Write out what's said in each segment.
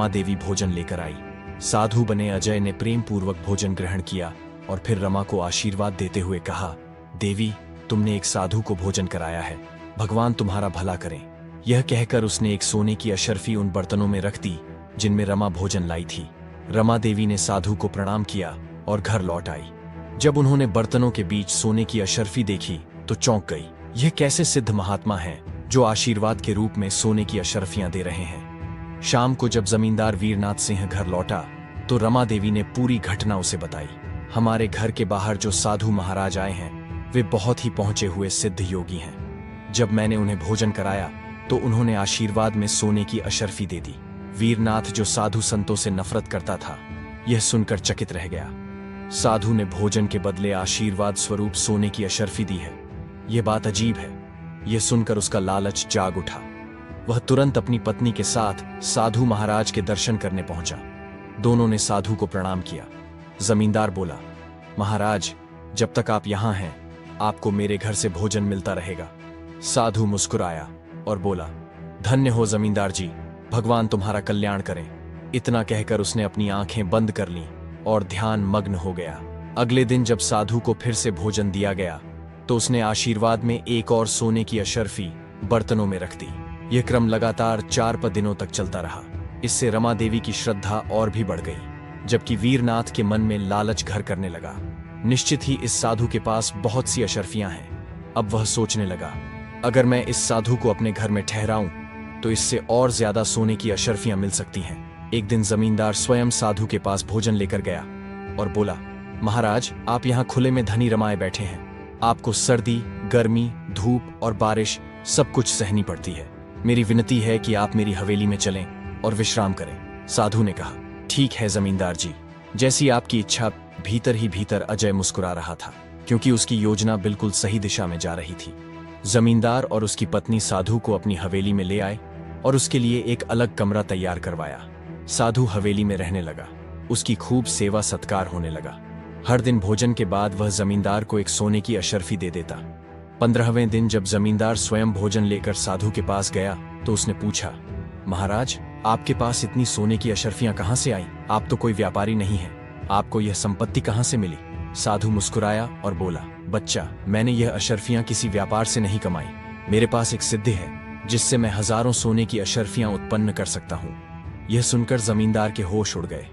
माँ देवी भोजन लेकर आई। साधु बने अजय ने प्रेम पूर्वक भोजन ग्रहण किया और फिर रमा को आशीर्वाद देते हुए कहा, देवी, तुमने एक साधु को भोजन कराया है, भगवान तुम्हारा भला करें। यह कहकर उसने एक सोने की अशर्फी उन बर्तनों में रख दी जिनमें रमा भोजन लाई थी। रमा देवी ने साधु को प्रणाम किया और घर लौट आई। जब उन्होंने बर्तनों के बीच सोने की अशर्फी देखी तो चौंक गई। यह कैसे सिद्ध महात्मा हैं जो आशीर्वाद के रूप में सोने की अशर्फियां दे रहे हैं। शाम को जब जमींदार वीरनाथ सिंह घर लौटा तो रमा देवी ने पूरी घटना उसे बताई। हमारे घर के बाहर जो साधु महाराज आए हैं वे बहुत ही पहुंचे हुए सिद्ध योगी हैं। जब मैंने उन्हें भोजन कराया तो उन्होंने आशीर्वाद में सोने की अशर्फी दे दी। वीरनाथ जो साधु संतों से नफरत करता था, यह सुनकर चकित रह गया। साधु ने भोजन के बदले आशीर्वाद स्वरूप सोने की अशर्फी दी है। यह बात अजीब है। यह सुनकर उसका लालच जाग उठा। वह तुरंत अपनी पत्नी के साथ साधु महाराज के दर्शन करने पहुंचा। दोनों ने साधु को प्रणाम किया। जमींदार बोला, महाराज, जब तक आप यहां हैं आपको मेरे घर से भोजन मिलता रहेगा। साधु मुस्कुराया और बोला, धन्य हो जमींदार जी, भगवान तुम्हारा कल्याण करें। इतना कहकर उसने अपनी आंखें बंद कर लीं और ध्यान मग्न हो गया। अगले दिन जब साधु को फिर से भोजन दिया गया तो उसने आशीर्वाद में एक और सोने की अशर्फी बर्तनों में रख दी। यह क्रम लगातार 4 दिनों तक चलता रहा। इससे रमा देवी की श्रद्धा और भी बढ़ गई, जबकि वीरनाथ के मन में लालच घर करने लगा। निश्चित ही इस साधु के पास बहुत सी अशर्फियां हैं। अब वह सोचने लगा, अगर मैं इस साधु को अपने घर में ठहराऊं तो इससे और ज्यादा सोने की अशर्फियां मिल सकती हैं। एक दिन जमींदार स्वयं साधु के पास भोजन लेकर गया और बोला, महाराज, आप यहाँ खुले में धनी रमाए बैठे हैं। आपको सर्दी, गर्मी, धूप और बारिश सब कुछ सहनी पड़ती है। मेरी विनती है कि आप मेरी हवेली में चलें और विश्राम करें। साधु ने कहा, ठीक है जमींदार जी, जैसी आपकी इच्छा। भीतर ही भीतर अजय मुस्कुरा रहा था, क्योंकि उसकी योजना बिल्कुल सही दिशा में जा रही थी। जमींदार और उसकी पत्नी साधु को अपनी हवेली में ले आए और उसके लिए एक अलग कमरा तैयार करवाया। साधु हवेली में रहने लगा। उसकी खूब सेवा सत्कार होने लगा। हर दिन भोजन के बाद वह जमींदार को एक सोने की अशर्फी दे देता। 15वें दिन जब जमींदार स्वयं भोजन लेकर साधु के पास गया तो उसने पूछा, महाराज, आपके पास इतनी सोने की अशर्फियां कहां से आईं? आप तो कोई व्यापारी नहीं हैं। आपको यह संपत्ति कहां से मिली? साधु मुस्कुराया और बोला, बच्चा, मैंने यह अशर्फियां किसी व्यापार से नहीं कमाई। मेरे पास एक सिद्धि है जिससे मैं हजारों सोने की अशर्फियां उत्पन्न कर सकता हूं। यह सुनकर जमींदार के होश उड़ गए।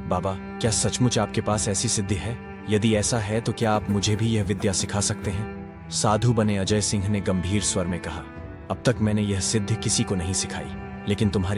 बाबा, क्या सचमुच आपके पास ऐसी सिद्धि है? यदि ऐसा है तो क्या आप मुझे भी यह विद्या सिखा सकते हैं? साधु बने अजय सिंह ने गंभीर स्वर में कहा, अब तक मैंने यह सिद्धि किसी को नहीं सिखाई, लेकिन तुम्हारी